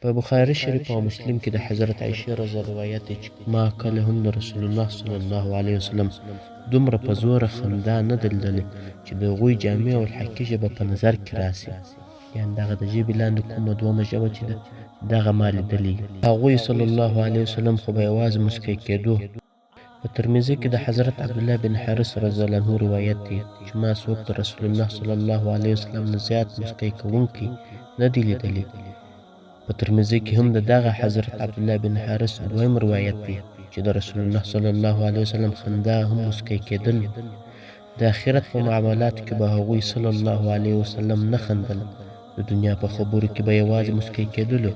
په بخاري شریف او مسلم کې د حضرت عایشه رضی الله روایت دی چې ما کله هم د رسول الله صلی الله علیه وسلم دومره په زوره خندا نه ده لیدلې چې د هغوی جامع او الحقي ژبه په نظر کې راسي، یعنې دغه د ژبې لاندې کومه دومه ژبه چې ده دغه ما لیدلې. هغوی صلی الله علیه وسلم خو به یوازې مسکی کېدو. په ترمذي کې د حضرت عبدالله بن حارث رضی الله عنه روایت دی چې ما څوک د رسول الله صلی الله علیه وسلم نه زیات مسکی کوونکی نه دی لیدلی. په ترمذي کې هم د دغه حضرت عبدالله بن حارث دویم روایت دی چې د رسول الله صلی الله علیه وسلم خندا هم مسکی کېدل. د آخرت په معاملاتو کې به هغوی صلی الله علیه وسلم نه خندل، د دنیا په خبرو کې به یوازې مسکی کېدلو.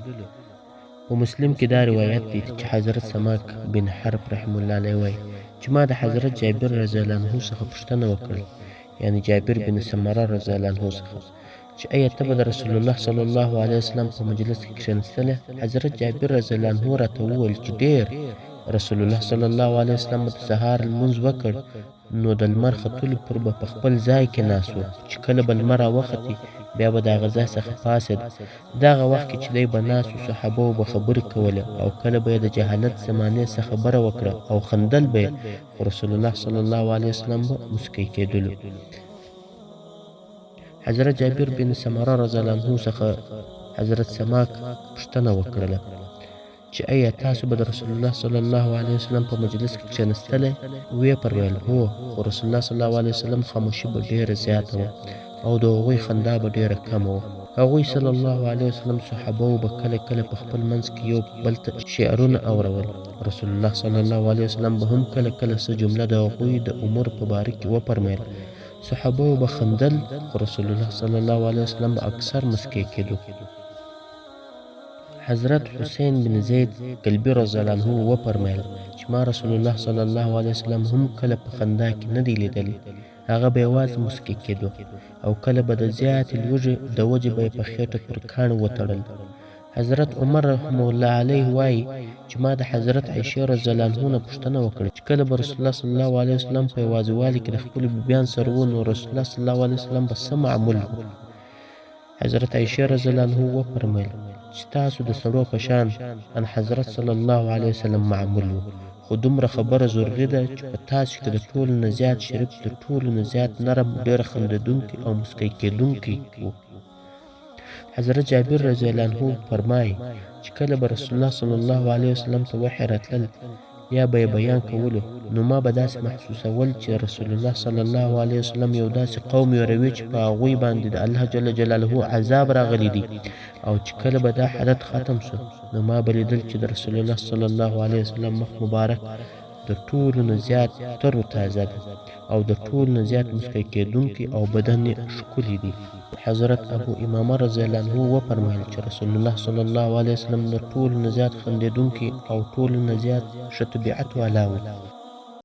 په مسلم کې دا روایت دی چې حضرت سماک بن حرب رحم الله علیه وایي چې ما د حضرت جابر رضی الله عنه څخه پوښتنه وکړه، یعنې جابر بن سمره رضی الله عنه څخه، چې ایا ته به د رسول الله صلی الله علیه وسلم په مجلس کې کښېنستلی؟ حضرت جابر رضی الله عنه راته وویل چې ډېر. رسول الله صلی الله علیه وسلم به د سهار لمونځ وکړ نو د لمر ختلو پر به په خپل ځای کې ناست و، چې کله به لمر راوختې بیا به د هغه ځای څخه پاڅېد. دغه وخت کې چې دی به ناست و صحابو به خبرې کولې او کله به یې د جهالت زمانې څخه خبره وکړه او خندل به یې، خو رسول الله صلی الله علیه وسلم به مسکی کېدلو. حضرت جابر بن سمره رضی الله عنه څخه حضرت سماک پوښتنه وکړله چې ایا تاسو به د رسول الله صلی الله علیه وسلم په مجلس کې کښېنستلی؟ ویې فرمایل هو، خو رسول الله صلی الله علیه وسلم خاموشي به ډېره زیاته وه او د هغوی خندا به ډېره کمه وه. هغوی صلی الله علیه وسلم صحابه به کله کله په خپل منځ کې یو بل ته شعرونه اورول. رسول الله صلی الله علیه وسلم به هم کله کله څه جمله د هغوی د امور په باره کې وفرمیل. صحابه به خندل، خو رسول الله صلی الله علیه وسلم به اکثر مسکی کېدو. حضرت حسین بن زید کلبی رضی الله عنه وفرمیل چې ما رسول الله صلی الله علیه وسلم هم کله په خندا کې نه دی لیدلی، هغه به یوازې مسکی کېدو او کله به د زیاتې لوږې د وجې به یې په خېټه پر کاڼو وتړل. حضرت عمر رحمه الله علیه وایي چې ما د حضرت عایشه رضی الله عنها نه پوښتنه وکړه چې کله به رسول الله صلی الله علیه وسلم په یوازیوالي کې د خپلو بیبیانو سره و نو رسول الله صلی الله علیه وسلم به څه معمول و؟ حضرت عایشه رضی الله عنها وفرمیل چې تاسو د سړو په شان ان حضرت صلی الله علیه وسلم معمول و، خو دومره خبره ضروري ده چې په تاسو کې د ټولو نه زیات شریف، د ټولو نه زیات نرم، ډېر خندېدونکی او مسکی کېدونکی و. حضرت جابر رضی الله عنه فرمایي چې کله به رسول الله صلی الله علیه وسلم ته وحی راتلل یا به یې بیان کولو نو ما به داسې محسوسول چې رسول الله صلی الله علیه وسلم یو داسې قوم یوروي چې په هغوی باندې د الله جل جلاله عذاب راغلی دی، او چې کله به دا حالت ختم شو نو ما به لیدل چې د رسول الله صلی الله علیه وسلم مخ مبارک د ټولو نه زیات تر و تازه ده او د ټولو نه زیات مسکی کېدونکی او بدن یې ښکلی دی. حضرت ابو امامه رضی الله عنه وفرمایل چې رسول الله صلی الله علیه وسلم د ټولو نه زیات خندېدونکی او ټولو نه زیات ښه طبیعت والا و.